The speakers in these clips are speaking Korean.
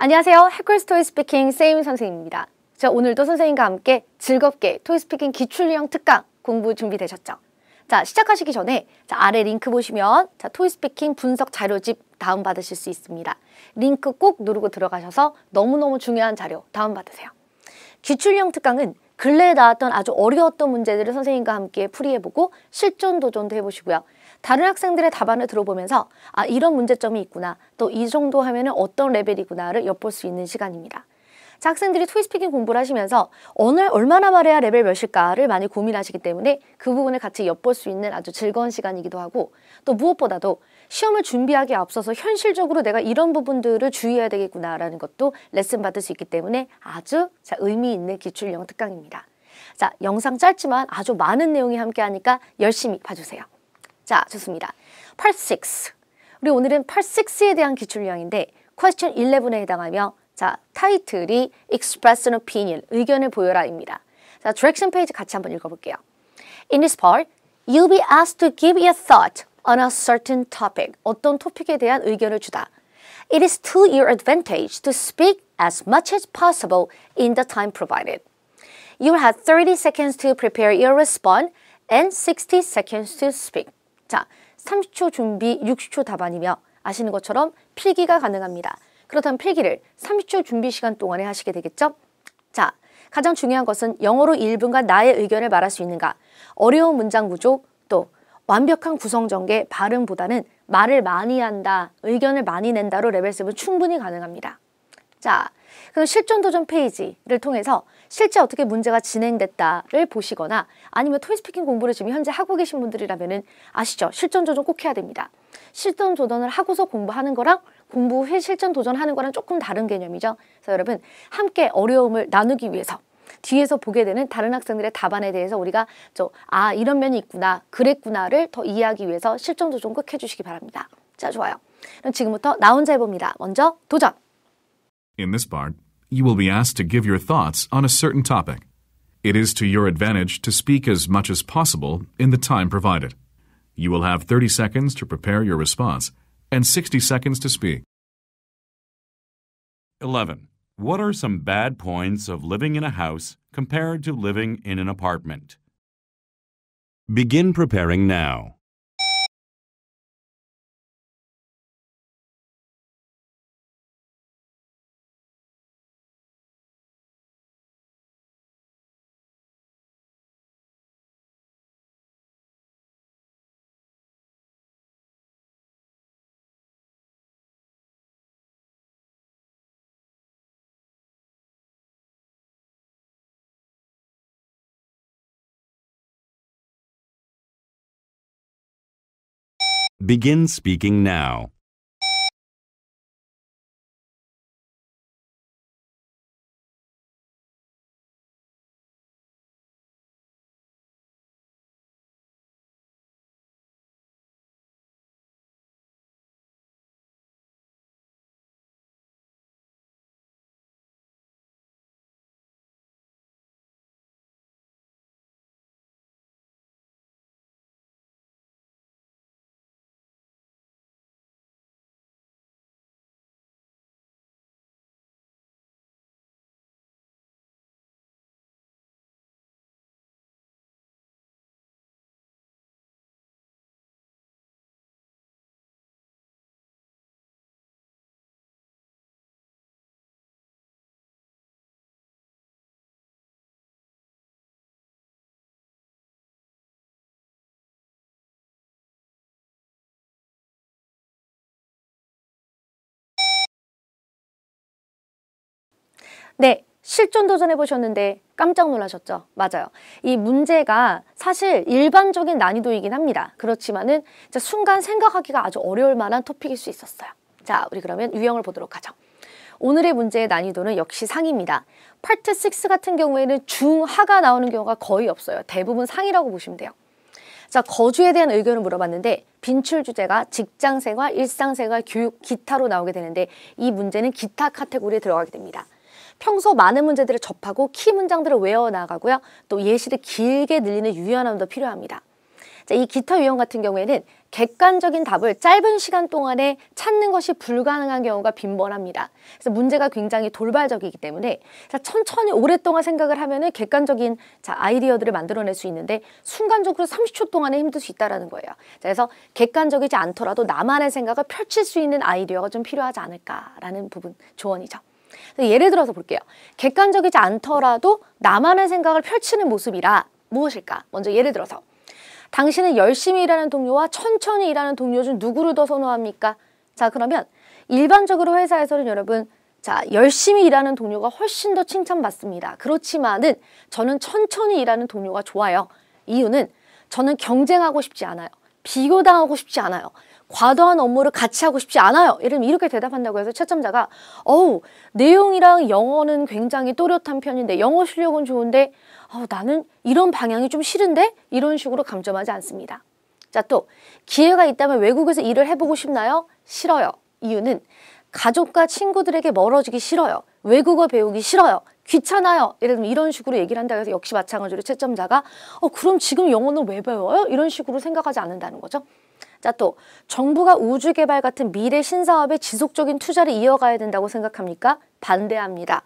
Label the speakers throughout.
Speaker 1: 안녕하세요. 해커스 토익 스피킹 쌤 선생님입니다. 자, 오늘도 선생님과 함께 즐겁게 토익 스피킹 기출 유형 특강 공부 준비되셨죠? 자, 시작하시기 전에 아래 링크 보시면 토익 스피킹 분석 자료집 다운받으실 수 있습니다. 링크 꼭 누르고 들어가셔서 너무너무 중요한 자료 다운받으세요. 기출 유형 특강은 근래에 나왔던 아주 어려웠던 문제들을 선생님과 함께 풀이해보고 실전 도전도 해보시고요. 다른 학생들의 답안을 들어보면서 이런 문제점이 있구나, 또 이 정도 하면은 어떤 레벨이구나를 엿볼 수 있는 시간입니다. 자, 학생들이 토익 스피킹 공부를 하시면서 얼마나 말해야 레벨 몇일까를 많이 고민하시기 때문에 그 부분을 같이 엿볼 수 있는 아주 즐거운 시간이기도 하고, 또 무엇보다도 시험을 준비하기에 앞서서 현실적으로 내가 이런 부분들을 주의해야 되겠구나라는 것도 레슨 받을 수 있기 때문에 아주 의미 있는 기출 유형 특강입니다. 자, 영상 짧지만 아주 많은 내용이 함께하니까 열심히 봐주세요. 자, 좋습니다. Part 6. 우리 오늘은 Part 6에 대한 기출 유형인데 Question 11에 해당하며 자, 타이틀이 Express an opinion, 의견을 보여라입니다. 자, 디렉션 페이지 같이 한번 읽어볼게요. In this part, you'll be asked to give your thought on a certain topic. 어떤 토픽에 대한 의견을 주다. It is to your advantage to speak as much as possible in the time provided. You will have 30 seconds to prepare your response and 60 seconds to speak. 자, 30초 준비, 60초 답안이며 아시는 것처럼 필기가 가능합니다. 그렇다면 필기를 30초 준비 시간 동안에 하시게 되겠죠? 자, 가장 중요한 것은 영어로 1분간 나의 의견을 말할 수 있는가, 어려운 문장 구조, 또 완벽한 구성 전개, 발음보다는 말을 많이 한다, 의견을 많이 낸다로 레벨 7은 충분히 가능합니다. 자, 그럼 실전 도전 페이지를 통해서 실제 어떻게 문제가 진행됐다를 보시거나 아니면 토익 스피킹 공부를 지금 현재 하고 계신 분들이라면은 아시죠? 실전 도전 꼭 해야 됩니다. 실전 도전을 하고서 공부하는 거랑 공부 후에 실전 도전하는 거랑 조금 다른 개념이죠. 그래서 여러분 함께 어려움을 나누기 위해서 뒤에서 보게 되는 다른 학생들의 답안에 대해서 우리가 이런 면이 있구나, 그랬구나를 더 이해하기 위해서 실전 도전 꼭 해주시기 바랍니다. 자, 좋아요. 그럼 지금부터 나 혼자 해봅니다. 먼저 도전!
Speaker 2: In this part, you will be asked to give your thoughts on a certain topic. It is to your advantage to speak as much as possible in the time provided. You will have 30 seconds to prepare your response and 60 seconds to speak.
Speaker 3: 11. What are some bad points of living in a house compared to living in an apartment? Begin preparing now. Begin speaking now.
Speaker 1: 네, 실전 도전해보셨는데 깜짝 놀라셨죠? 맞아요. 이 문제가 사실 일반적인 난이도이긴 합니다. 그렇지만은 순간 생각하기가 아주 어려울 만한 토픽일 수 있었어요. 자, 우리 그러면 유형을 보도록 하죠. 오늘의 문제의 난이도는 역시 상입니다. 파트 6 같은 경우에는 중하가 나오는 경우가 거의 없어요. 대부분 상이라고 보시면 돼요. 자, 거주에 대한 의견을 물어봤는데 빈출 주제가 직장생활, 일상생활, 교육, 기타로 나오게 되는데 이 문제는 기타 카테고리에 들어가게 됩니다. 평소 많은 문제들을 접하고 키 문장들을 외워나가고요. 또 예시를 길게 늘리는 유연함도 필요합니다. 자, 이 기타 유형 같은 경우에는 객관적인 답을 짧은 시간 동안에 찾는 것이 불가능한 경우가 빈번합니다. 그래서 문제가 굉장히 돌발적이기 때문에 자, 천천히 오랫동안 생각을 하면은 객관적인 아이디어들을 만들어낼 수 있는데 순간적으로 30초 동안에 힘들 수 있다는 거예요. 자, 그래서 객관적이지 않더라도 나만의 생각을 펼칠 수 있는 아이디어가 좀 필요하지 않을까라는 부분 조언이죠. 예를 들어서 볼게요. 객관적이지 않더라도 나만의 생각을 펼치는 모습이라 무엇일까? 먼저 예를 들어서 당신은 열심히 일하는 동료와 천천히 일하는 동료 중 누구를 더 선호합니까? 자, 그러면 일반적으로 회사에서는 여러분 열심히 일하는 동료가 훨씬 더 칭찬받습니다. 그렇지만은 저는 천천히 일하는 동료가 좋아요. 이유는 저는 경쟁하고 싶지 않아요. 비교당하고 싶지 않아요. 과도한 업무를 같이 하고 싶지 않아요. 예를 들면 이렇게 대답한다고 해서 채점자가 내용이랑 영어는 굉장히 또렷한 편인데 영어 실력은 좋은데 나는 이런 방향이 좀 싫은데? 이런 식으로 감점하지 않습니다. 자, 또 기회가 있다면 외국에서 일을 해보고 싶나요? 싫어요. 이유는 가족과 친구들에게 멀어지기 싫어요. 외국어 배우기 싫어요. 귀찮아요. 예를 들면 이런 식으로 얘기를 한다고 해서 역시 마찬가지로 채점자가 그럼 지금 영어는 왜 배워요? 이런 식으로 생각하지 않는다는 거죠. 자, 또 정부가 우주개발 같은 미래 신사업에 지속적인 투자를 이어가야 된다고 생각합니까? 반대합니다.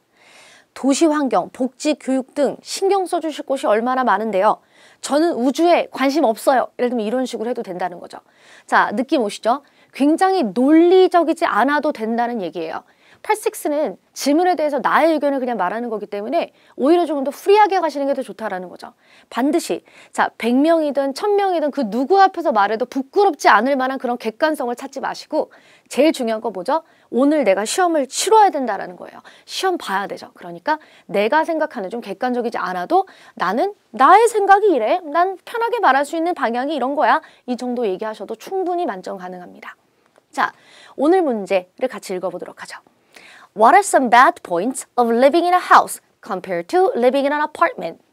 Speaker 1: 도시환경, 복지, 교육 등 신경 써주실 곳이 얼마나 많은데요. 저는 우주에 관심 없어요. 예를 들면 이런 식으로 해도 된다는 거죠. 자, 느낌 오시죠? 굉장히 논리적이지 않아도 된다는 얘기예요. 86는 질문에 대해서 나의 의견을 그냥 말하는 거기 때문에 오히려 조금 더 프리하게 가시는 게 더 좋다라는 거죠. 반드시 100명이든 1000명이든 그 누구 앞에서 말해도 부끄럽지 않을 만한 그런 객관성을 찾지 마시고 제일 중요한 거 뭐죠? 오늘 내가 시험을 치러야 된다라는 거예요. 시험 봐야 되죠. 그러니까 내가 생각하는 좀 객관적이지 않아도 나는 나의 생각이 이래. 난 편하게 말할 수 있는 방향이 이런 거야. 이 정도 얘기하셔도 충분히 만점 가능합니다. 자, 오늘 문제를 같이 읽어보도록 하죠. What are some bad points of living in a house compared to living in an apartment?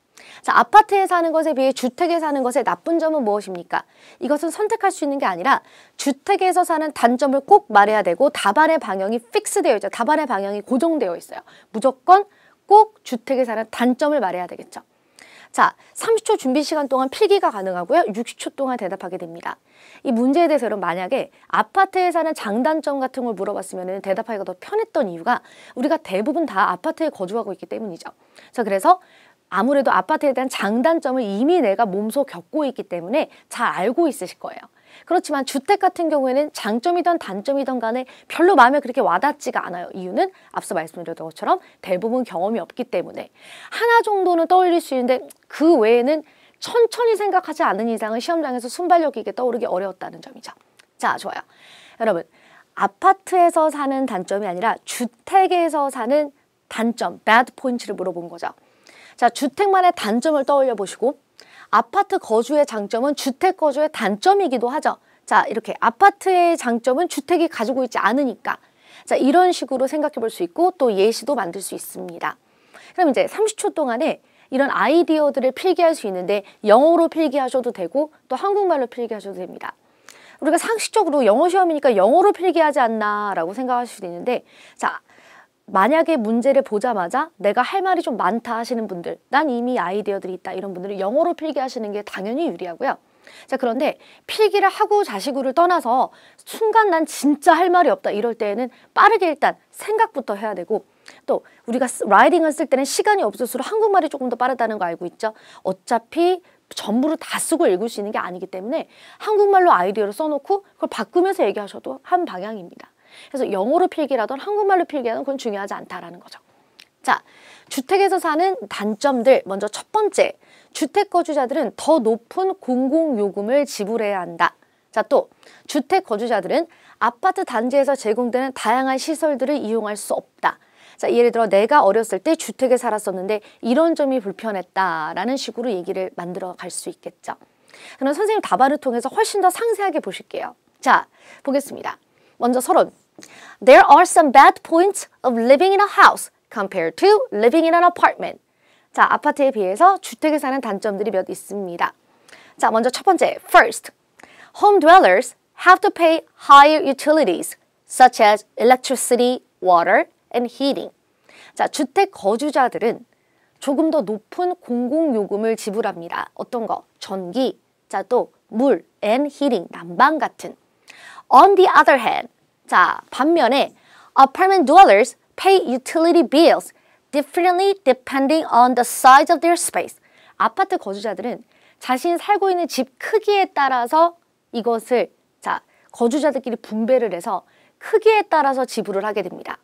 Speaker 1: 자, 아파트에 사는 것에 비해 주택에 사는 것의 나쁜 점은 무엇입니까? 이것은 선택할 수 있는 게 아니라 주택에서 사는 단점을 꼭 말해야 되고 답안의 방향이 픽스되어 있죠. 답안의 방향이 고정되어 있어요. 무조건 꼭 주택에 사는 단점을 말해야 되겠죠. 자, 30초 준비 시간 동안 필기가 가능하고요. 60초 동안 대답하게 됩니다. 이 문제에 대해서 여러분 만약에 아파트에 사는 장단점 같은 걸 물어봤으면 대답하기가 더 편했던 이유가 우리가 대부분 다 아파트에 거주하고 있기 때문이죠. 자, 그래서 아무래도 아파트에 대한 장단점을 이미 내가 몸소 겪고 있기 때문에 잘 알고 있으실 거예요. 그렇지만 주택 같은 경우에는 장점이든 단점이든 간에 별로 마음에 그렇게 와닿지가 않아요. 이유는 앞서 말씀드렸던 것처럼 대부분 경험이 없기 때문에 하나 정도는 떠올릴 수 있는데 그 외에는 천천히 생각하지 않는 이상은 시험장에서 순발력 있게 떠오르기 어려웠다는 점이죠. 자, 좋아요. 여러분, 아파트에서 사는 단점이 아니라 주택에서 사는 단점, bad point를 물어본 거죠. 자, 주택만의 단점을 떠올려 보시고 아파트 거주의 장점은 주택 거주의 단점이기도 하죠. 자, 이렇게 아파트의 장점은 주택이 가지고 있지 않으니까. 자, 이런 식으로 생각해 볼 수 있고 또 예시도 만들 수 있습니다. 그럼 이제 30초 동안에 이런 아이디어들을 필기할 수 있는데 영어로 필기하셔도 되고 또 한국말로 필기하셔도 됩니다. 우리가 상식적으로 영어 시험이니까 영어로 필기하지 않나 라고 생각하실 수도 있는데 자, 만약에 문제를 보자마자 내가 할 말이 좀 많다 하시는 분들, 난 이미 아이디어들이 있다 이런 분들은 영어로 필기하시는 게 당연히 유리하고요. 자, 그런데 필기를 하고 자시고를 떠나서 순간 난 진짜 할 말이 없다 이럴 때에는 빠르게 일단 생각부터 해야 되고 또 우리가 라이팅을 쓸 때는 시간이 없을수록 한국말이 조금 더 빠르다는 거 알고 있죠? 어차피 전부를 다 쓰고 읽을 수 있는 게 아니기 때문에 한국말로 아이디어를 써놓고 그걸 바꾸면서 얘기하셔도 한 방향입니다. 그래서 영어로 필기라던 한국말로 필기하던 그건 중요하지 않다라는 거죠. 자, 주택에서 사는 단점들 먼저 첫 번째, 주택 거주자들은 더 높은 공공요금을 지불해야 한다. 자, 또 주택 거주자들은 아파트 단지에서 제공되는 다양한 시설들을 이용할 수 없다. 자, 예를 들어 내가 어렸을 때 주택에 살았었는데 이런 점이 불편했다라는 식으로 얘기를 만들어 갈 수 있겠죠. 그럼 선생님 답안을 통해서 훨씬 더 상세하게 보실게요. 자, 보겠습니다. 먼저 서론. There are some bad points of living in a house compared to living in an apartment. 자, 아파트에 비해서 주택에 사는 단점들이 몇 있습니다. 자, 먼저 첫 번째, first, home dwellers have to pay higher utilities such as electricity, water, and heating. 자, 주택 거주자들은 조금 더 높은 공공요금을 지불합니다. 어떤 거? 전기, 자, 또 물, and heating, 난방 같은. On the other hand, 자, 반면에 apartment dwellers pay utility bills differently depending on the size of their space. 아파트 거주자들은 자신이 살고 있는 집 크기에 따라서 이것을 자, 거주자들끼리 분배를 해서 크기에 따라서 지불을 하게 됩니다.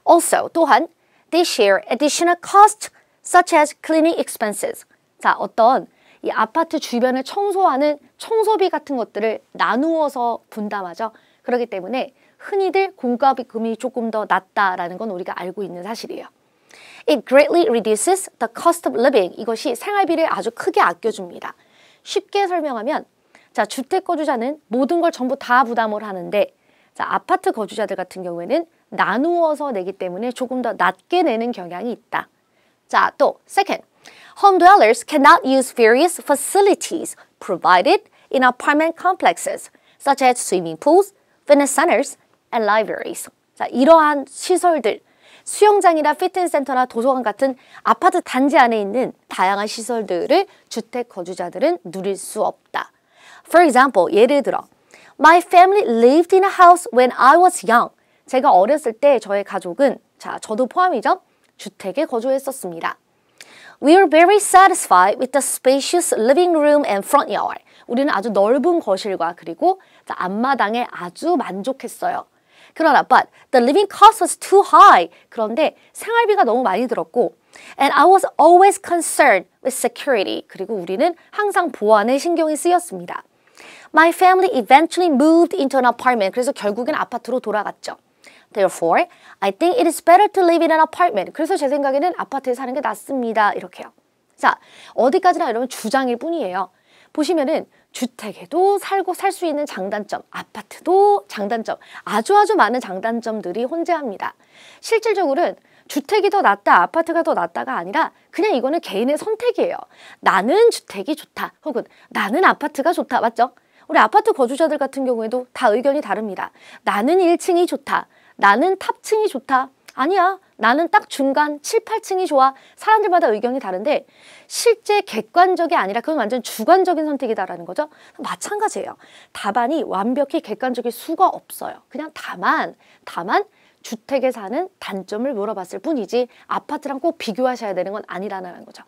Speaker 1: Also, 또한 they share additional costs such as cleaning expenses. 자, 어떤 이 아파트 주변을 청소하는 청소비 같은 것들을 나누어서 분담하죠. 그렇기 때문에 흔히들 공과금이 조금 더 낮다라는 건 우리가 알고 있는 사실이에요. It greatly reduces the cost of living. 이것이 생활비를 아주 크게 아껴줍니다. 쉽게 설명하면 자, 주택 거주자는 모든 걸 전부 다 부담을 하는데 자, 아파트 거주자들 같은 경우에는 나누어서 내기 때문에 조금 더 낮게 내는 경향이 있다. 자, 또 second, home dwellers cannot use various facilities provided in apartment complexes such as swimming pools, fitness centers, and libraries. 자, 이러한 시설들, 수영장이나 피트니스 센터나 도서관 같은 아파트 단지 안에 있는 다양한 시설들을 주택 거주자들은 누릴 수 없다. For example, 예를 들어 My family lived in a house when I was young. 제가 어렸을 때 저의 가족은, 자, 저도 포함이죠, 주택에 거주했었습니다. We were very satisfied with the spacious living room and front yard. 우리는 아주 넓은 거실과 그리고 앞마당에 아주 만족했어요. 그러나 but the living cost was too high. 그런데 생활비가 너무 많이 들었고 and I was always concerned with security. 그리고 우리는 항상 보안에 신경이 쓰였습니다. My family eventually moved into an apartment. 그래서 결국엔 아파트로 돌아갔죠. Therefore, I think it is better to live in an apartment. 그래서 제 생각에는 아파트에 사는 게 낫습니다. 이렇게요. 자, 어디까지나 여러분 주장일 뿐이에요. 보시면은 주택에도 살고 살 수 있는 장단점, 아파트도 장단점, 아주 많은 장단점들이 혼재합니다. 실질적으로는 주택이 더 낫다, 아파트가 더 낫다가 아니라 그냥 이거는 개인의 선택이에요. 나는 주택이 좋다, 혹은 나는 아파트가 좋다, 맞죠? 우리 아파트 거주자들 같은 경우에도 다 의견이 다릅니다. 나는 1층이 좋다, 나는 탑층이 좋다, 아니야, 나는 딱 중간 7, 8층이 좋아. 사람들마다 의견이 다른데 실제 객관적이 아니라 그건 완전 주관적인 선택이다라는 거죠. 마찬가지예요. 답안이 완벽히 객관적일 수가 없어요. 그냥 다만 주택에 사는 단점을 물어봤을 뿐이지 아파트랑 꼭 비교하셔야 되는 건 아니라는 거죠.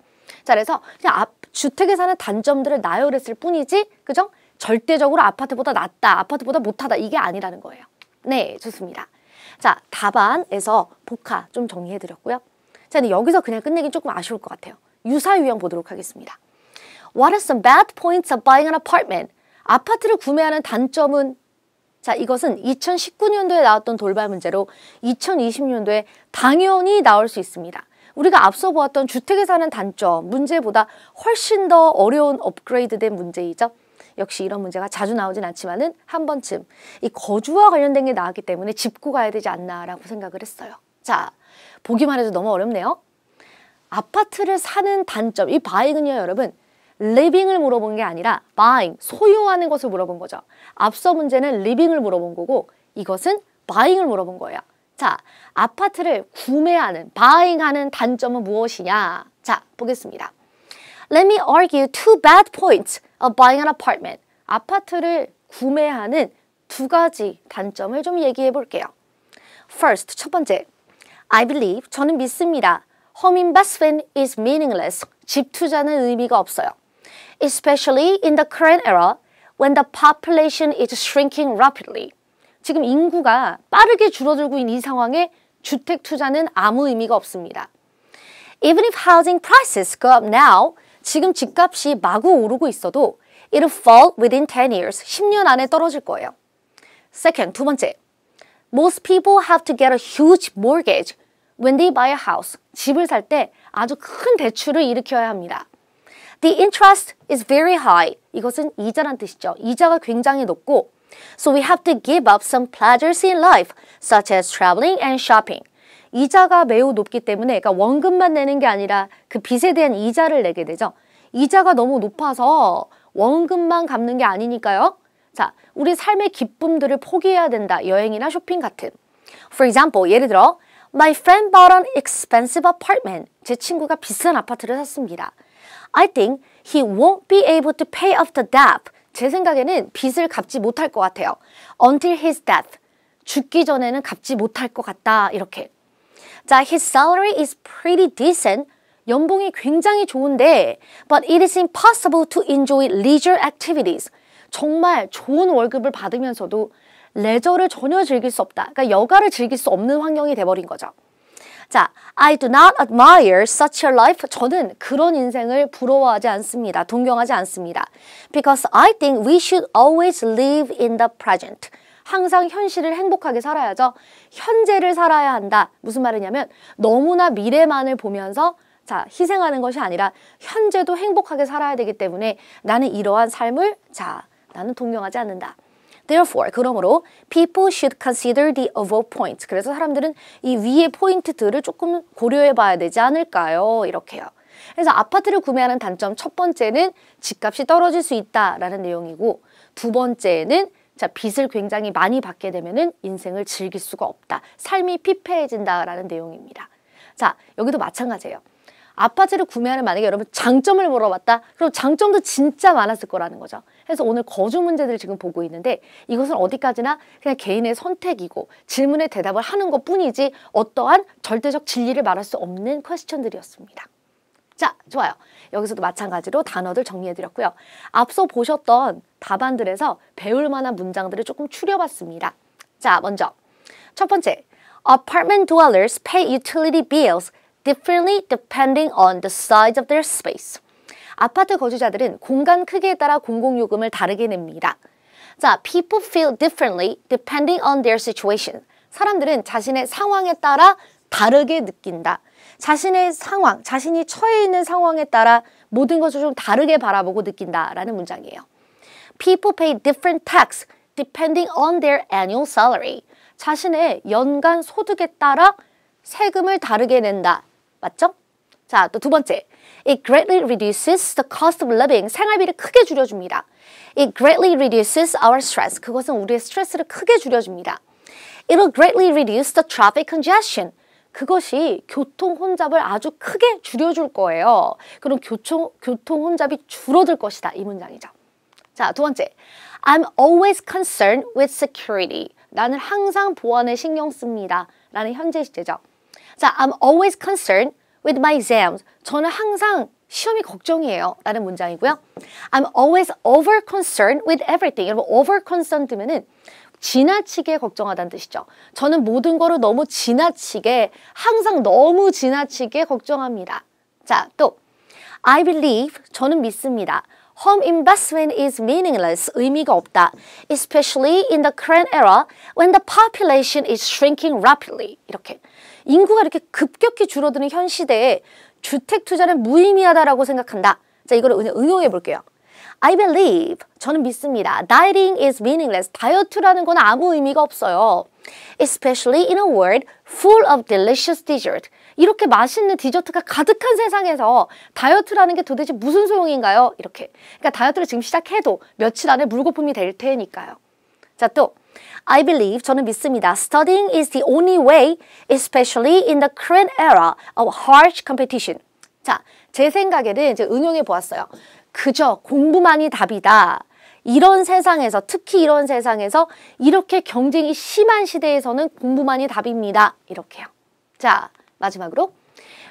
Speaker 1: 자, 그래서 그냥 주택에 사는 단점들을 나열했을 뿐이지, 그죠? 절대적으로 아파트보다 낫다, 아파트보다 못하다, 이게 아니라는 거예요. 네, 좋습니다. 자, 답안에서 복화 좀 정리해드렸고요. 자, 근데 여기서 그냥 끝내긴 조금 아쉬울 것 같아요. 유사 유형 보도록 하겠습니다. What are some bad points of buying an apartment? 아파트를 구매하는 단점은, 자, 이것은 2019년도에 나왔던 돌발 문제로 2020년도에 당연히 나올 수 있습니다. 우리가 앞서 보았던 주택에 사는 단점, 문제보다 훨씬 더 어려운 업그레이드된 문제이죠. 역시 이런 문제가 자주 나오진 않지만은 한 번쯤 이 거주와 관련된 게 나왔기 때문에 짚고 가야 되지 않나라고 생각을 했어요. 자, 보기만 해도 너무 어렵네요. 아파트를 사는 단점, 이 buying은요, 여러분, living을 물어본 게 아니라 buying, 소유하는 것을 물어본 거죠. 앞서 문제는 living을 물어본 거고 이것은 buying을 물어본 거예요. 자, 아파트를 구매하는, buying하는 단점은 무엇이냐? 자, 보겠습니다. Let me argue two bad points of buying an apartment. 아파트를 구매하는 두 가지 단점을 좀 얘기해 볼게요. First, 첫 번째. I believe, 저는 믿습니다. Home investment is meaningless. 집 투자는 의미가 없어요. Especially in the current era when the population is shrinking rapidly. 지금 인구가 빠르게 줄어들고 있는 이 상황에 주택 투자는 아무 의미가 없습니다. Even if housing prices go up now, 지금 집값이 마구 오르고 있어도 it'll fall within 10 years. 10년 안에 떨어질 거예요. Second, 두 번째. Most people have to get a huge mortgage when they buy a house. 집을 살 때 아주 큰 대출을 일으켜야 합니다. The interest is very high. 이것은 이자란 뜻이죠. 이자가 굉장히 높고 So we have to give up some pleasures in life, such as traveling and shopping. 이자가 매우 높기 때문에, 그러니까 원금만 내는 게 아니라 그 빚에 대한 이자를 내게 되죠. 이자가 너무 높아서 원금만 갚는 게 아니니까요. 자, 우리 삶의 기쁨들을 포기해야 된다. 여행이나 쇼핑 같은. For example, 예를 들어 My friend bought an expensive apartment. 제 친구가 비싼 아파트를 샀습니다. I think he won't be able to pay off the debt 제 생각에는 빚을 갚지 못할 것 같아요. Until his death. 죽기 전에는 갚지 못할 것 같다. 이렇게. 자, his salary is pretty decent. 연봉이 굉장히 좋은데 but it is impossible to enjoy leisure activities. 정말 좋은 월급을 받으면서도 레저를 전혀 즐길 수 없다. 그러니까 여가를 즐길 수 없는 환경이 돼버린 거죠. 자, I do not admire such a life. 저는 그런 인생을 부러워하지 않습니다. 동경하지 않습니다. Because I think we should always live in the present. 항상 현실을 행복하게 살아야죠. 현재를 살아야 한다. 무슨 말이냐면 너무나 미래만을 보면서 자, 희생하는 것이 아니라 현재도 행복하게 살아야 되기 때문에 나는 이러한 삶을 나는 동경하지 않는다. Therefore, 그러므로 people should consider the above points. 그래서 사람들은 이 위의 포인트들을 조금 고려해 봐야 되지 않을까요? 이렇게요. 그래서 아파트를 구매하는 단점 첫 번째는 집값이 떨어질 수 있다라는 내용이고 두 번째는 빚을 굉장히 많이 받게 되면은 인생을 즐길 수가 없다. 삶이 피폐해진다라는 내용입니다. 자, 여기도 마찬가지예요. 아파트를 구매하는 만약에 여러분 장점을 물어봤다? 그럼 장점도 진짜 많았을 거라는 거죠. 그래서 오늘 거주 문제들을 지금 보고 있는데 이것은 어디까지나 그냥 개인의 선택이고 질문에 대답을 하는 것뿐이지 어떠한 절대적 진리를 말할 수 없는 퀘스천들이었습니다. 자, 좋아요. 여기서도 마찬가지로 단어들 정리해드렸고요. 앞서 보셨던 답안들에서 배울 만한 문장들을 조금 추려봤습니다. 자, 먼저 첫 번째, apartment dwellers pay utility bills differently depending on the size of their space. 아파트 거주자들은 공간 크기에 따라 공공요금을 다르게 냅니다. 자, people feel differently depending on their situation. 사람들은 자신의 상황에 따라 다르게 느낀다. 자신의 상황, 자신이 처해 있는 상황에 따라 모든 것을 좀 다르게 바라보고 느낀다라는 문장이에요. People pay different tax depending on their annual salary. 자신의 연간 소득에 따라 세금을 다르게 낸다. 맞죠? 자, 또 두 번째. It greatly reduces the cost of living. 생활비를 크게 줄여줍니다. It greatly reduces our stress. 그것은 우리의 스트레스를 크게 줄여줍니다. It will greatly reduce the traffic congestion. 그것이 교통 혼잡을 아주 크게 줄여줄 거예요. 그럼 교통 혼잡이 줄어들 것이다. 이 문장이죠. 자, 두 번째. I'm always concerned with security. 나는 항상 보안에 신경 씁니다. 라는 현재 시제죠. 자, I'm always concerned with my exams. 저는 항상 시험이 걱정이에요. 라는 문장이고요. I'm always over concerned with everything. 여러분, over concerned 면은 지나치게 걱정하다는 뜻이죠. 저는 모든 거를 너무 지나치게, 항상 너무 지나치게 걱정합니다. 자, 또 I believe, 저는 믿습니다. Home investment is meaningless. 의미가 없다. Especially in the current era when the population is shrinking rapidly. 이렇게. 인구가 이렇게 급격히 줄어드는 현 시대에 주택 투자는 무의미하다라고 생각한다. 자, 이걸 응용해 볼게요. I believe, 저는 믿습니다. Dieting is meaningless. 다이어트라는 건 아무 의미가 없어요. Especially in a world full of delicious dessert. 이렇게 맛있는 디저트가 가득한 세상에서 다이어트라는 게 도대체 무슨 소용인가요? 이렇게. 그러니까 다이어트를 지금 시작해도 며칠 안에 물거품이 될 테니까요. 자, 또 I believe, 저는 믿습니다. Studying is the only way, especially in the current era of harsh competition. 자, 제 생각에는 이제 응용해 보았어요. 그저 공부만이 답이다. 이런 세상에서, 특히 이런 세상에서 이렇게 경쟁이 심한 시대에서는 공부만이 답입니다. 이렇게요. 자, 마지막으로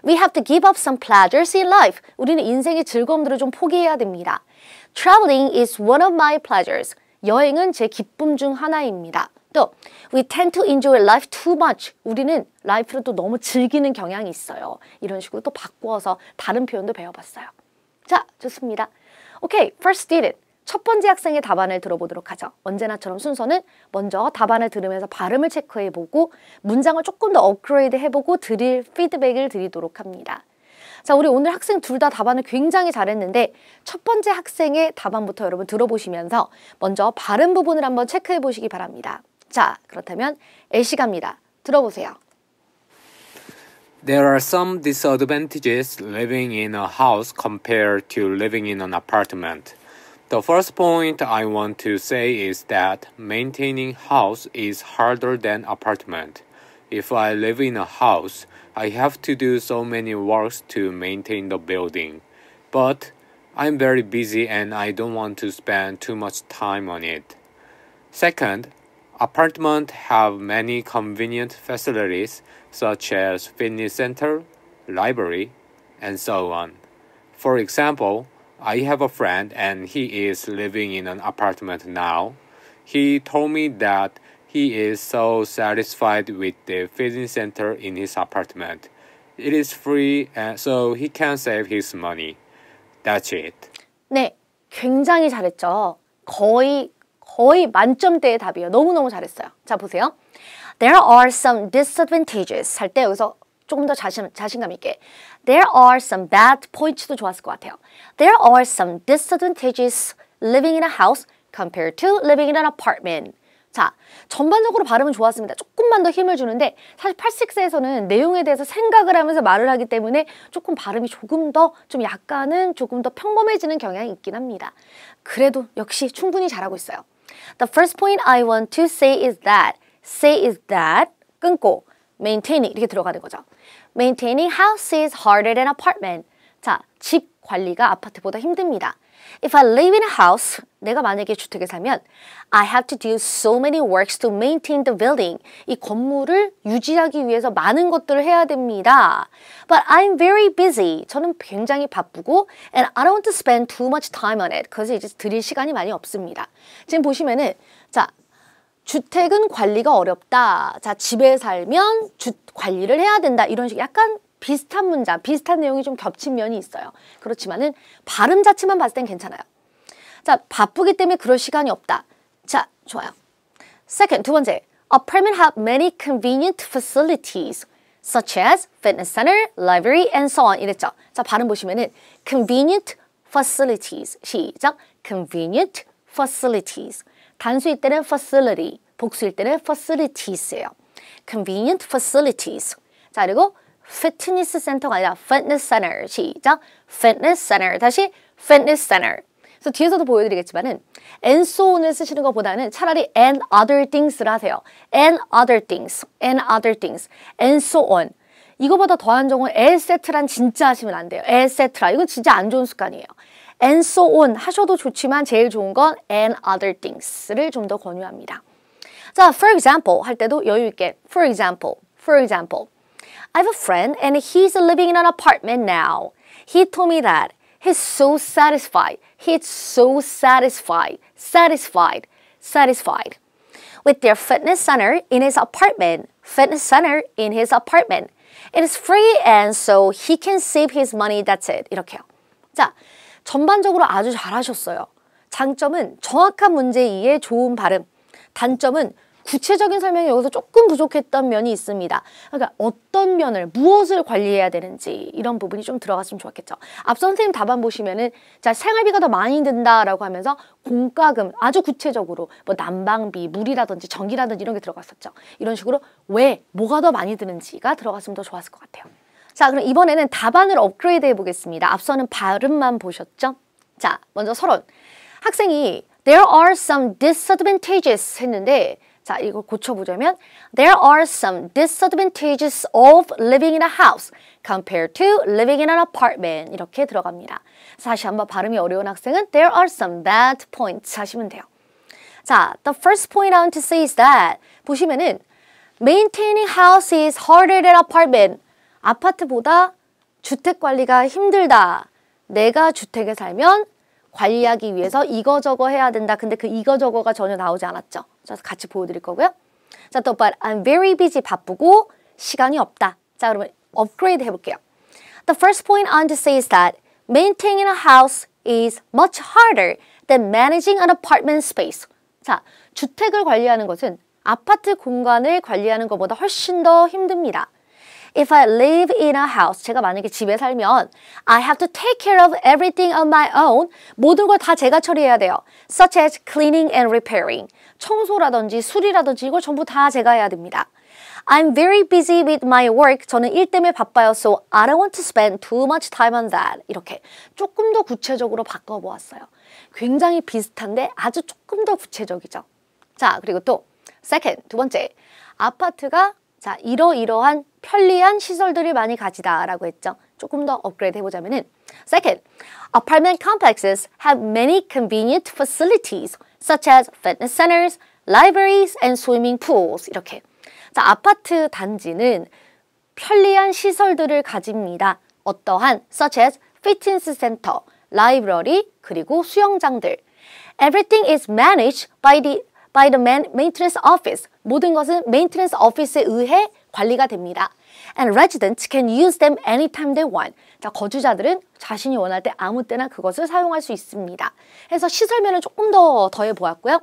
Speaker 1: We have to give up some pleasures in life. 우리는 인생의 즐거움들을 좀 포기해야 됩니다. Traveling is one of my pleasures. 여행은 제 기쁨 중 하나입니다. 또 We tend to enjoy life too much. 우리는 라이프를 또 너무 즐기는 경향이 있어요. 이런 식으로 또 바꾸어서 다른 표현도 배워봤어요. 자, 좋습니다. 오케이, first did it. 첫 번째 학생의 답안을 들어보도록 하죠. 언제나처럼 순서는 먼저 답안을 들으면서 발음을 체크해보고 문장을 조금 더 업그레이드 해보고 드릴 피드백을 드리도록 합니다. 자, 우리 오늘 학생 둘 다 답안을 굉장히 잘했는데 첫 번째 학생의 답안부터 여러분 들어보시면서 먼저 발음 부분을 한번 체크해 보시기 바랍니다. 자, 그렇다면 L씨 갑니다. 들어보세요.
Speaker 4: There are some disadvantages living in a house compared to living in an apartment. The first point I want to say is that maintaining house is harder than apartment. If I live in a house, I have to do so many works to maintain the building. But I'm very busy and I don't want to spend too much time on it. Second, apartments have many convenient facilities such as fitness center, library, and so on. For example, I have a friend and he is living in an apartment now. He told me that he is so satisfied with the fitness center in his apartment. It is free, so he can save his money. That's it.
Speaker 1: 네, 굉장히 잘했죠. 거의 만점대의 답이에요. 너무너무 잘했어요. 자, 보세요. There are some disadvantages 할 때 여기서 조금 더 자신감 있게 There are some bad points도 좋았을 것 같아요. There are some disadvantages living in a house compared to living in an apartment. 자, 전반적으로 발음은 좋았습니다. 조금만 더 힘을 주는데 사실 86에서는 내용에 대해서 생각을 하면서 말을 하기 때문에 조금 발음이 조금 더 평범해지는 경향이 있긴 합니다. 그래도 역시 충분히 잘하고 있어요. The first point I want to say is that 끊고 maintaining 이렇게 들어가는 거죠. Maintaining house is harder than apartment. 자, 집 관리가 아파트보다 힘듭니다. If I live in a house, 내가 만약에 주택에 살면 I have to do so many works to maintain the building. 이 건물을 유지하기 위해서 많은 것들을 해야 됩니다. But I'm very busy. 저는 굉장히 바쁘고 and I don't want to spend too much time on it. 그래서 이제 드릴 시간이 많이 없습니다. 지금 보시면은 자, 주택은 관리가 어렵다. 자, 집에 살면 관리를 해야 된다. 이런 식의 약간 비슷한 문장, 비슷한 내용이 좀 겹친 면이 있어요. 그렇지만은 발음 자체만 봤을 땐 괜찮아요. 자, 바쁘기 때문에 그럴 시간이 없다. 자, 좋아요. Second, 두 번째. Apartments have many convenient facilities such as fitness center, library, and so on. 이랬죠. 자, 발음 보시면은 convenient facilities. 시작. convenient facilities. 단수일 때는 facility, 복수일 때는 facilities예요. convenient facilities. 자, 그리고 피트니스 센터가 아니라 fitness center. 시작. fitness center. 다시 fitness center. 그래서 뒤에서도 보여드리겠지만은 and so on을 쓰시는 것보다는 차라리 and other things를 하세요. and other things, and other things, and so on. 이거보다 더한 적은 etc란 진짜 하시면 안 돼요. etc. 이건 진짜 안 좋은 습관이에요. and so on 하셔도 좋지만 제일 좋은 건 and other things를 좀 더 권유합니다. 자, for example 할 때도 여유 있게 for example. I have a friend and he's living in an apartment now. He told me that he's so satisfied. He's so satisfied with their fitness center in his apartment. It is free and so he can save his money. That's it. 이렇게요. 자, 전반적으로 아주 잘하셨어요. 장점은 정확한 문제 이해, 좋은 발음. 단점은 구체적인 설명이 여기서 조금 부족했던 면이 있습니다. 그러니까 어떤 면을, 무엇을 관리해야 되는지 이런 부분이 좀 들어갔으면 좋았겠죠. 앞서 선생님 답안 보시면은 자, 생활비가 더 많이 든다라고 하면서 공과금 아주 구체적으로 뭐 난방비, 물이라든지 전기라든지 이런 게 들어갔었죠. 이런 식으로 왜, 뭐가 더 많이 드는지가 들어갔으면 더 좋았을 것 같아요. 자, 그럼 이번에는 답안을 업그레이드 해보겠습니다. 앞서는 발음만 보셨죠? 자, 먼저 서론. 학생이 There are some disadvantages 했는데 자, 이거 고쳐보자면 There are some disadvantages of living in a house compared to living in an apartment 이렇게 들어갑니다. 다시 한번 발음이 어려운 학생은 There are some bad points 하시면 돼요. 자, the first point I want to say is that 보시면은 Maintaining house is harder than apartment. 아파트보다 주택 관리가 힘들다. 내가 주택에 살면 관리하기 위해서 이거저거 해야 된다. 근데 그 이거저거가 전혀 나오지 않았죠. 그래서 같이 보여드릴 거고요. 자, 또 but I'm very busy. 바쁘고 시간이 없다. 자, 그러면 업그레이드 해볼게요. The first point I want to say is that maintaining a house is much harder than managing an apartment space. 자, 주택을 관리하는 것은 아파트 공간을 관리하는 것보다 훨씬 더 힘듭니다. If I live in a house, 제가 만약에 집에 살면 I have to take care of everything on my own. 모든 걸 다 제가 처리해야 돼요. Such as cleaning and repairing. 청소라든지 수리라든지 이걸 전부 다 제가 해야 됩니다. I'm very busy with my work. 저는 일 때문에 바빠요. So I don't want to spend too much time on that. 이렇게 조금 더 구체적으로 바꿔보았어요. 굉장히 비슷한데 아주 조금 더 구체적이죠. 자, 그리고 또 second, 두 번째. 아파트가 자, 이러이러한 편리한 시설들을 많이 가지다라고 했죠. 조금 더 업그레이드 해보자면은 Second, apartment complexes have many convenient facilities such as fitness centers, libraries, and swimming pools. 이렇게. 자, 아파트 단지는 편리한 시설들을 가집니다. 어떠한 such as fitness center, 라이브러리, 그리고 수영장들. Everything is managed by the maintenance office. 모든 것은 maintenance office에 의해 관리가 됩니다. And residents can use them anytime they want. 자, 거주자들은 자신이 원할 때 아무 때나 그것을 사용할 수 있습니다. 해서 시설면을 조금 더 더해 보았고요.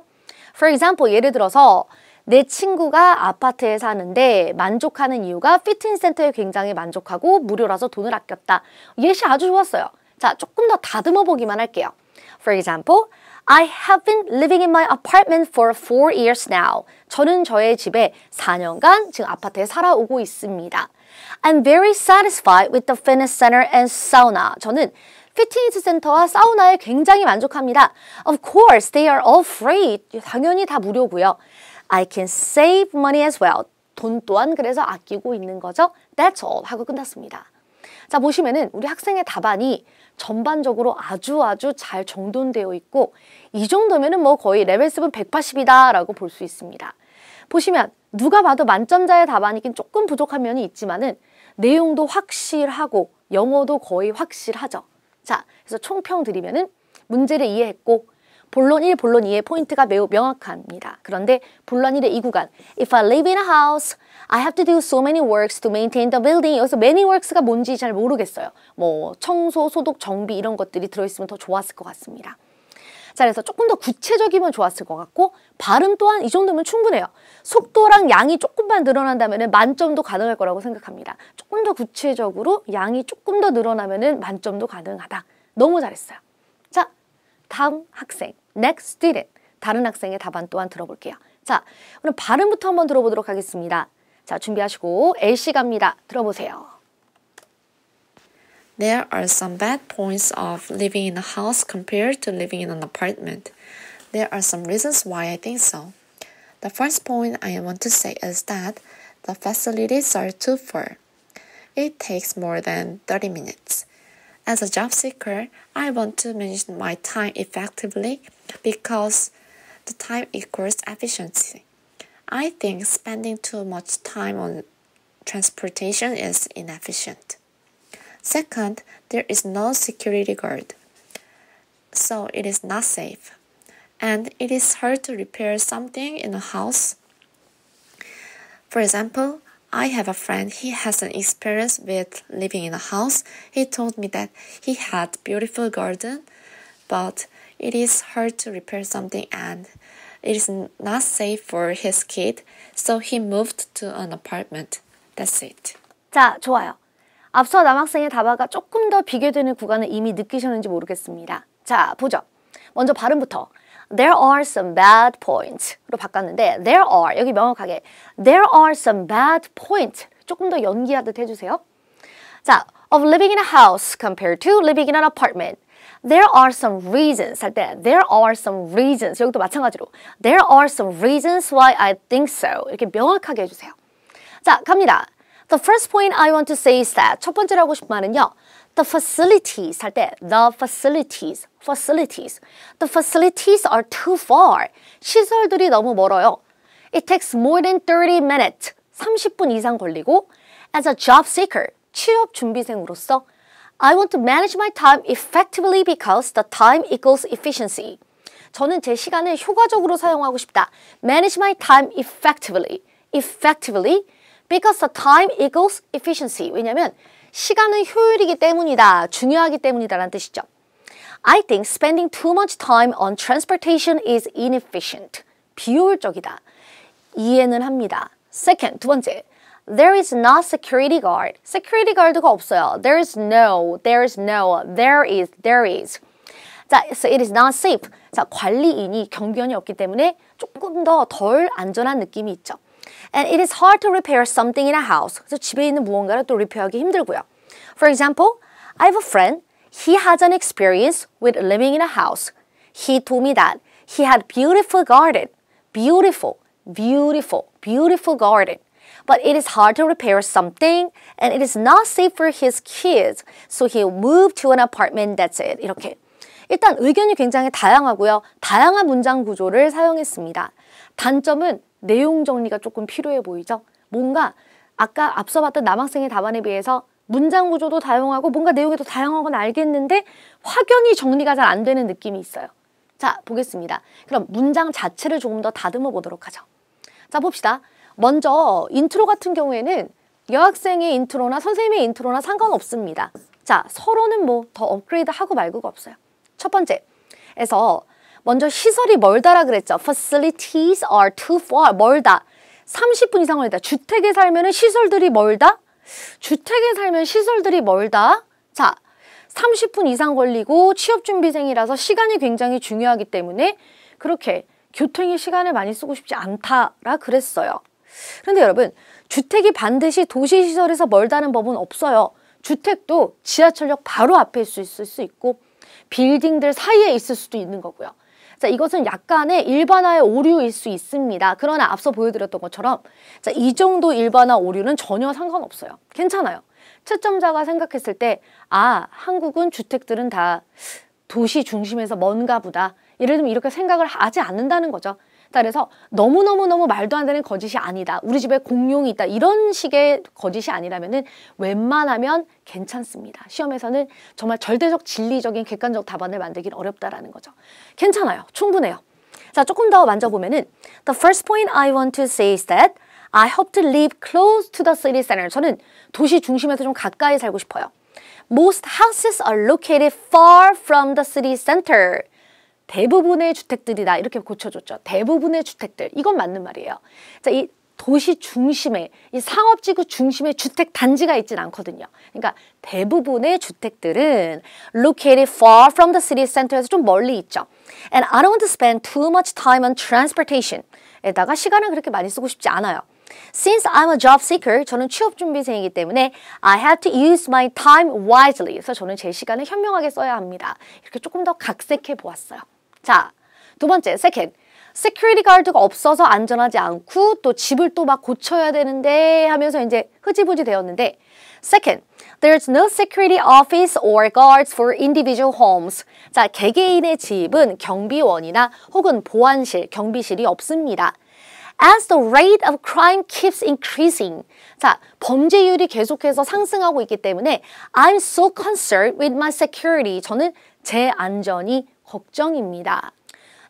Speaker 1: For example, 예를 들어서 내 친구가 아파트에 사는데 만족하는 이유가 피트니스 센터에 굉장히 만족하고 무료라서 돈을 아꼈다. 예시 아주 좋았어요. 자, 조금 더 다듬어 보기만 할게요. For example, I have been living in my apartment for 4 years now. 저는 저의 집에 4년간 지금 아파트에 살아오고 있습니다. I'm very satisfied with the fitness center and sauna. 저는 피트니스 센터와 사우나에 굉장히 만족합니다. Of course, they are all free. 당연히 다 무료고요. I can save money as well. 돈 또한 그래서 아끼고 있는 거죠. That's all 하고 끝났습니다. 자, 보시면은 우리 학생의 답안이 전반적으로 아주 잘 정돈되어 있고 이 정도면은 뭐 거의 레벨 7 180이다 라고 볼 수 있습니다. 보시면 누가 봐도 만점자의 답안이긴 조금 부족한 면이 있지만은 내용도 확실하고 영어도 거의 확실하죠. 자, 그래서 총평 드리면은 문제를 이해했고 본론 1, 본론 2의 포인트가 매우 명확합니다. 그런데 본론 1의 이 구간 If I live in a house, I have to do so many works to maintain the building. 여기서 many works가 뭔지 잘 모르겠어요. 뭐 청소, 소독, 정비 이런 것들이 들어있으면 더 좋았을 것 같습니다. 자, 그래서 조금 더 구체적이면 좋았을 것 같고 발음 또한 이 정도면 충분해요. 속도랑 양이 조금만 늘어난다면 만점도 가능할 거라고 생각합니다. 조금 더 구체적으로 양이 조금 더 늘어나면 만점도 가능하다. 너무 잘했어요. 자, 다음 학생, next student. 다른 학생의 답안 또한 들어볼게요. 자, 그럼 발음부터 한번 들어보도록 하겠습니다. 자, 준비하시고 LC 갑니다. 들어보세요.
Speaker 5: There are some bad points of living in a house compared to living in an apartment. There are some reasons why I think so. The first point I want to say is that the facilities are too far. It takes more than 30 minutes. As a job seeker, I want to manage my time effectively because the time equals efficiency. I think spending too much time on transportation is inefficient. Second, there is no security guard, so it is not safe. And it is hard to repair something in a house. For example, I have a friend, he has an experience with living in a house. He told me that he had beautiful garden, but it is hard to repair something and it is not safe for his kid, so he moved to an apartment. That's it.
Speaker 1: 자, 좋아요. 앞서 남학생의 답안과 조금 더 비교되는 구간을 이미 느끼셨는지 모르겠습니다. 자, 보죠. 먼저 발음부터. There are some bad points로 바꿨는데 there are, 여기 명확하게 There are some bad points. 조금 더 연기하듯 해주세요. 자, of living in a house compared to living in an apartment. There are some reasons 할 때 there are some reasons 여기도 마찬가지로 There are some reasons why I think so 이렇게 명확하게 해주세요. 자, 갑니다. The first point I want to say is that 첫 번째로 하고 싶은 말은요. The facilities 할 때 the facilities The facilities are too far. 시설들이 너무 멀어요. It takes more than 30 minutes. 30분 이상 걸리고 As a job seeker, 취업 준비생으로서 I want to manage my time effectively because the time equals efficiency. 저는 제 시간을 효과적으로 사용하고 싶다. Manage my time effectively. Because the time equals efficiency. 왜냐하면 시간은 효율이기 때문이다. 중요하기 때문이다라는 뜻이죠. I think spending too much time on transportation is inefficient. 비효율적이다. 이해는 합니다. Second, 두 번째. There is not security guard. security guard가 없어요. There is. 자, so it is not safe. 자, 관리인이 경비원이 없기 때문에 조금 더 덜 안전한 느낌이 있죠. And it is hard to repair something in a house. 그래서 집에 있는 무언가를 또 리페어하기 힘들고요. For example, I have a friend. He has an experience with living in a house. He told me that he had beautiful garden. Beautiful garden. But it is hard to repair something and it is not safe for his kids. So he'll move to an apartment. That's it. 이렇게. 일단 의견이 굉장히 다양하고요. 다양한 문장 구조를 사용했습니다. 단점은 내용 정리가 조금 필요해 보이죠? 뭔가 아까 앞서 봤던 남학생의 답안에 비해서 문장 구조도 다양하고 뭔가 내용이 더 다양한 건 알겠는데 확연히 정리가 잘 안 되는 느낌이 있어요. 자, 보겠습니다. 그럼 문장 자체를 조금 더 다듬어 보도록 하죠. 자, 봅시다. 먼저 인트로 같은 경우에는 여학생의 인트로나 선생님의 인트로나 상관없습니다. 자, 서로는 뭐 더 업그레이드 하고 말고가 없어요. 첫 번째에서 먼저 시설이 멀다라 그랬죠. Facilities are too far. 멀다. 30분 이상 걸린다. 주택에 살면 시설들이 멀다? 주택에 살면 시설들이 멀다? 자, 30분 이상 걸리고 취업준비생이라서 시간이 굉장히 중요하기 때문에 그렇게 교통에 시간을 많이 쓰고 싶지 않다라 그랬어요. 그런데 여러분, 주택이 반드시 도시시설에서 멀다는 법은 없어요. 주택도 지하철역 바로 앞에 있을 수 있고 빌딩들 사이에 있을 수도 있는 거고요. 자, 이것은 약간의 일반화의 오류일 수 있습니다. 그러나 앞서 보여드렸던 것처럼 자, 이 정도 일반화 오류는 전혀 상관없어요. 괜찮아요. 채점자가 생각했을 때 아, 한국은 주택들은 다 도시 중심에서 먼가 보다. 예를 들면 이렇게 생각을 하지 않는다는 거죠. 그래서 너무너무 말도 안 되는 거짓이 아니다. 우리 집에 공룡이 있다. 이런 식의 거짓이 아니라면은 웬만하면 괜찮습니다. 시험에서는 정말 절대적 진리적인 객관적 답안을 만들기는 어렵다라는 거죠. 괜찮아요. 충분해요. 자, 조금 더 만져보면은 The first point I want to say is that I hope to live close to the city center. 저는 도시 중심에서 좀 가까이 살고 싶어요. Most houses are located far from the city center. 대부분의 주택들이다. 이렇게 고쳐줬죠. 대부분의 주택들. 이건 맞는 말이에요. 자, 이 도시 중심에, 이 상업지구 중심에 주택 단지가 있진 않거든요. 그러니까 대부분의 주택들은 located far from the city center에서 좀 멀리 있죠. And I don't want to spend too much time on transportation. 에다가 시간을 그렇게 많이 쓰고 싶지 않아요. Since I'm a job seeker, 저는 취업준비생이기 때문에 I have to use my time wisely. 그래서 저는 제 시간을 현명하게 써야 합니다. 이렇게 조금 더 각색해 보았어요. 자, 두 번째, second. Security guard가 없어서 안전하지 않고 또 집을 또 막 고쳐야 되는데 하면서 이제 흐지부지 되었는데 Second, there's no security office or guards for individual homes. 자, 개개인의 집은 경비원이나 혹은 보안실, 경비실이 없습니다. As the rate of crime keeps increasing. 자, 범죄율이 계속해서 상승하고 있기 때문에 I'm so concerned with my security. 저는 제 안전이 걱정입니다.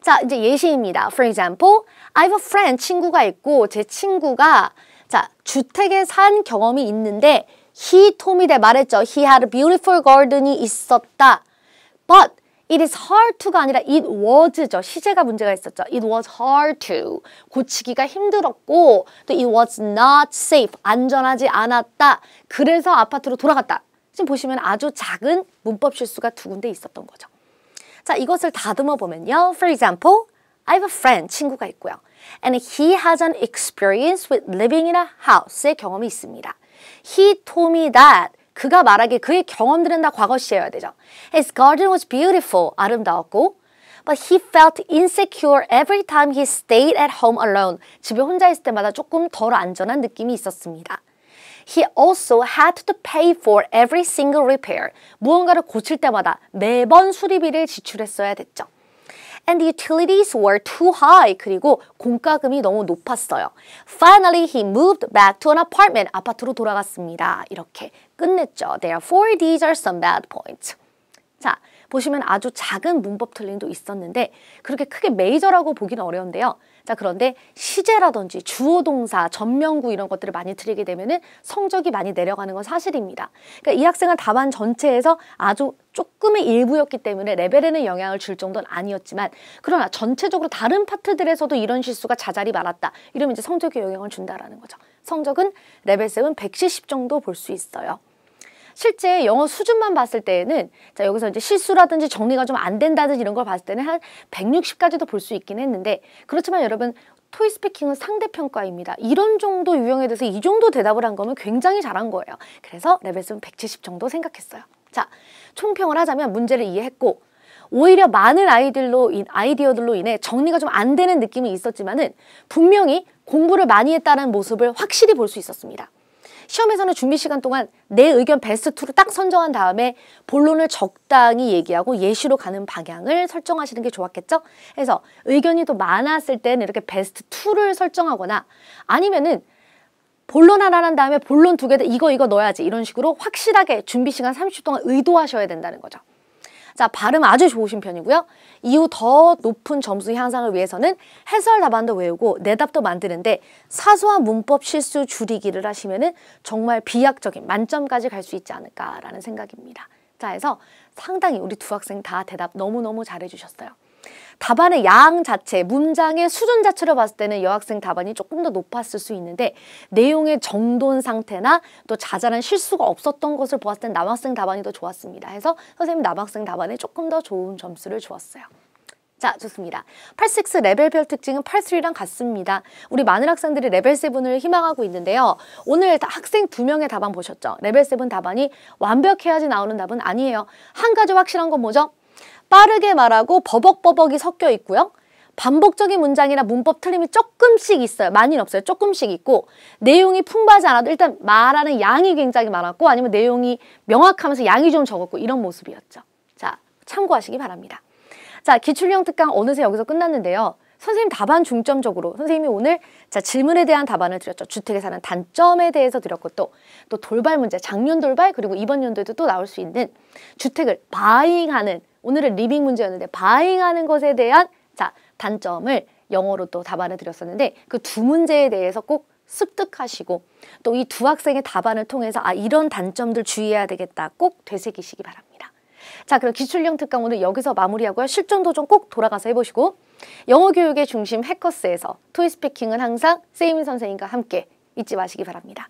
Speaker 1: 자, 이제 예시입니다. For example, I have a friend, 친구가 있고 제 친구가 자, 주택에 산 경험이 있는데 he told me that 말했죠. He had a beautiful garden이 있었다. But it is hard to가 아니라 it was죠. 시제가 문제가 있었죠. It was hard to. 고치기가 힘들었고 또 it was not safe. 안전하지 않았다. 그래서 아파트로 돌아갔다. 지금 보시면 아주 작은 문법 실수가 두 군데 있었던 거죠. 자, 이것을 다듬어 보면요. For example, I have a friend, 친구가 있고요. And he has an experience with living in a house의 경험이 있습니다. He told me that. 그가 말하기에 그의 경험들은 다 과거 시여야 되죠. His garden was beautiful. 아름다웠고. But he felt insecure every time he stayed at home alone. 집에 혼자 있을 때마다 조금 덜 안전한 느낌이 있었습니다. He also had to pay for every single repair. 무언가를 고칠 때마다 매번 수리비를 지출했어야 됐죠. And the utilities were too high. 그리고 공과금이 너무 높았어요. Finally, he moved back to an apartment. 아파트로 돌아갔습니다. 이렇게 끝냈죠. Therefore, these are some bad points. 자, 보시면 아주 작은 문법 틀림도 있었는데 그렇게 크게 메이저라고 보기는 어려운데요. 자, 그런데 시제라든지 주어 동사, 전명구 이런 것들을 많이 틀리게 되면은 성적이 많이 내려가는 건 사실입니다. 그러니까 이 학생은 답안 전체에서 아주 조금의 일부였기 때문에 레벨에는 영향을 줄 정도는 아니었지만 그러나 전체적으로 다른 파트들에서도 이런 실수가 자잘이 많았다. 이러면 이제 성적에 영향을 준다라는 거죠. 성적은 레벨 7 170 정도 볼 수 있어요. 실제 영어 수준만 봤을 때에는 자, 여기서 이제 실수라든지 정리가 좀 안 된다든지 이런 걸 봤을 때는 한 160까지도 볼 수 있긴 했는데 그렇지만 여러분 토익 스피킹은 상대평가입니다. 이런 정도 유형에 대해서 이 정도 대답을 한 거면 굉장히 잘한 거예요. 그래서 레벨 7 170 정도 생각했어요. 자, 총평을 하자면 문제를 이해했고 오히려 많은 아이디어들로 인해 정리가 좀 안 되는 느낌이 있었지만은 분명히 공부를 많이 했다는 모습을 확실히 볼 수 있었습니다. 시험에서는 준비 시간 동안 내 의견 베스트 2를 딱 선정한 다음에 본론을 적당히 얘기하고 예시로 가는 방향을 설정하시는 게 좋았겠죠? 그래서 의견이 더 많았을 때는 이렇게 베스트 2를 설정하거나 아니면은 본론 하나 한 다음에 본론 2개 이거 넣어야지 이런 식으로 확실하게 준비 시간 30초 동안 의도하셔야 된다는 거죠. 자, 발음 아주 좋으신 편이고요. 이후 더 높은 점수 향상을 위해서는 해설 답안도 외우고 내답도 만드는데 사소한 문법 실수 줄이기를 하시면은 정말 비약적인 만점까지 갈 수 있지 않을까라는 생각입니다. 자, 해서 상당히 우리 두 학생 다 대답 너무너무 잘해주셨어요. 답안의 양 자체, 문장의 수준 자체로 봤을 때는 여학생 답안이 조금 더 높았을 수 있는데 내용의 정돈 상태나 또 자잘한 실수가 없었던 것을 보았을 땐 남학생 답안이 더 좋았습니다. 해서 선생님 남학생 답안에 조금 더 좋은 점수를 주었어요. 자, 좋습니다. 8-6 레벨별 특징은 8-3랑 같습니다. 우리 많은 학생들이 레벨 7을 희망하고 있는데요. 오늘 학생 2명의 답안 보셨죠? 레벨 7 답안이 완벽해야지 나오는 답은 아니에요. 한 가지 확실한 건 뭐죠? 빠르게 말하고 버벅버벅이 섞여 있고요. 반복적인 문장이나 문법 틀림이 조금씩 있어요. 많이는 없어요. 조금씩 있고 내용이 풍부하지 않아도 일단 말하는 양이 굉장히 많았고 아니면 내용이 명확하면서 양이 좀 적었고 이런 모습이었죠. 자, 참고하시기 바랍니다. 자, 기출형 특강 어느새 여기서 끝났는데요. 선생님 답안 중점적으로 선생님이 오늘 질문에 대한 답안을 드렸죠. 주택에 사는 단점에 대해서 드렸고 또 돌발 문제, 작년 돌발 그리고 이번 연도에도 또 나올 수 있는 주택을 바잉하는 오늘은 리빙 문제였는데 바잉하는 것에 대한 단점을 영어로 또 답안을 드렸었는데 그 두 문제에 대해서 꼭 습득하시고 또 이 두 학생의 답안을 통해서 이런 단점들 주의해야 되겠다 꼭 되새기시기 바랍니다. 자, 그럼 기출형 특강 오늘 여기서 마무리하고요. 실전 도전 꼭 돌아가서 해보시고 영어 교육의 중심 해커스에서 토이스피킹은 항상 세이민 선생님과 함께 잊지 마시기 바랍니다.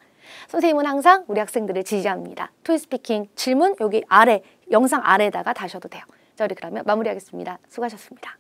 Speaker 1: 선생님은 항상 우리 학생들을 지지합니다. 토이스피킹 질문 여기 아래 영상 아래에다가 다셔도 돼요. 자, 우리 그러면 마무리하겠습니다. 수고하셨습니다.